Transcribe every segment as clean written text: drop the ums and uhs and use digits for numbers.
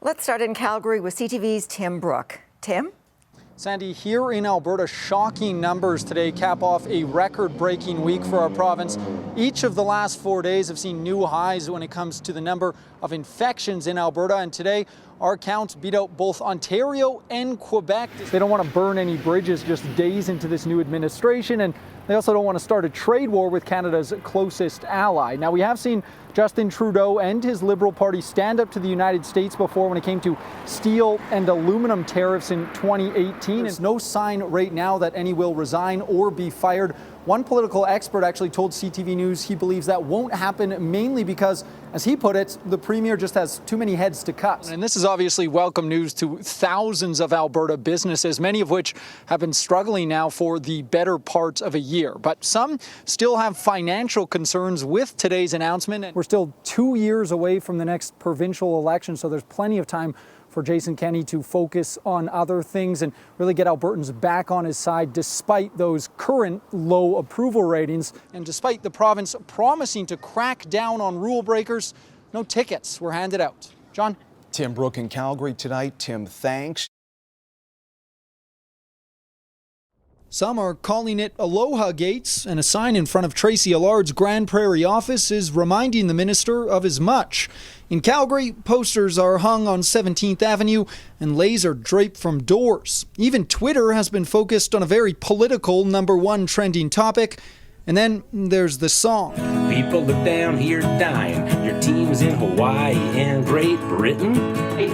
Let's start in Calgary with CTV's Timm Bruch. Tim? Sandy, here in Alberta, shocking numbers today cap off a record-breaking week for our province. Each of the last 4 days have seen new highs when it comes to the number of infections in Alberta, and today our count beat out both Ontario and Quebec. They don't want to burn any bridges just days into this new administration, and they also don't want to start a trade war with Canada's closest ally. Now, we have seen Justin Trudeau and his Liberal Party stand up to the United States before when it came to steel and aluminum tariffs in 2018. There's no sign right now that any will resign or be fired. One political expert actually told CTV News he believes that won't happen, mainly because, as he put it, the Premier just has too many heads to cut. And this is obviously welcome news to thousands of Alberta businesses, many of which have been struggling now for the better part of a year. But some still have financial concerns with today's announcement. We're still 2 years away from the next provincial election, so there's plenty of time for Jason Kenney to focus on other things and really get Albertans back on his side despite those current low approval ratings. And despite the province promising to crack down on rule breakers, no tickets were handed out. John? Timm Bruch in Calgary tonight. Tim, thanks. Some are calling it Aloha Gates, and a sign in front of Tracy Allard's Grand Prairie office is reminding the minister of as much. In Calgary, posters are hung on 17th Avenue and laser draped from doors. Even Twitter has been focused on a very political #1 trending topic. And then there's the song. People look down here dying. Your team's in Hawaii and Great Britain.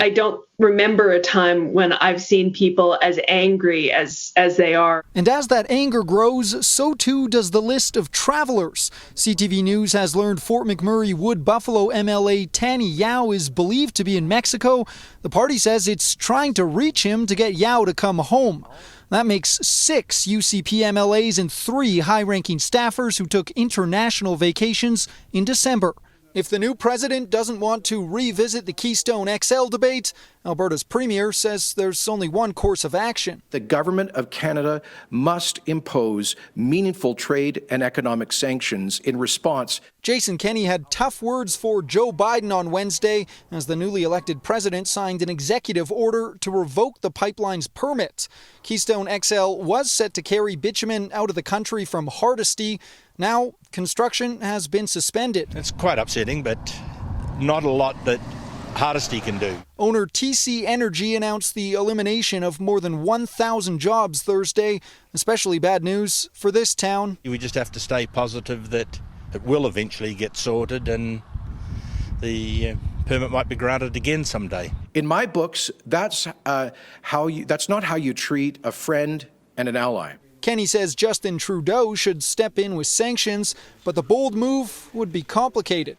I don't remember a time when I've seen people as angry as they are. And as that anger grows, so too does the list of travelers. CTV News has learned Fort McMurray Wood Buffalo MLA Tanny Yao is believed to be in Mexico. The party says it's trying to reach him to get Yao to come home. That makes 6 UCP MLAs and 3 high-ranking staffers who took international vacations in December. If the new president doesn't want to revisit the Keystone XL debate, Alberta's premier says there's only one course of action. The government of Canada must impose meaningful trade and economic sanctions in response. Jason Kenney had tough words for Joe Biden on Wednesday as the newly elected president signed an executive order to revoke the pipeline's permit. Keystone XL was set to carry bitumen out of the country from Hardisty. Now, construction has been suspended. It's quite upsetting, but not a lot that Hardisty can do. Owner TC Energy announced the elimination of more than 1,000 jobs Thursday. Especially bad news for this town. We just have to stay positive that it will eventually get sorted and the permit might be granted again someday. In my books, that's not how you treat a friend and an ally. Kenney says Justin Trudeau should step in with sanctions, but the bold move would be complicated.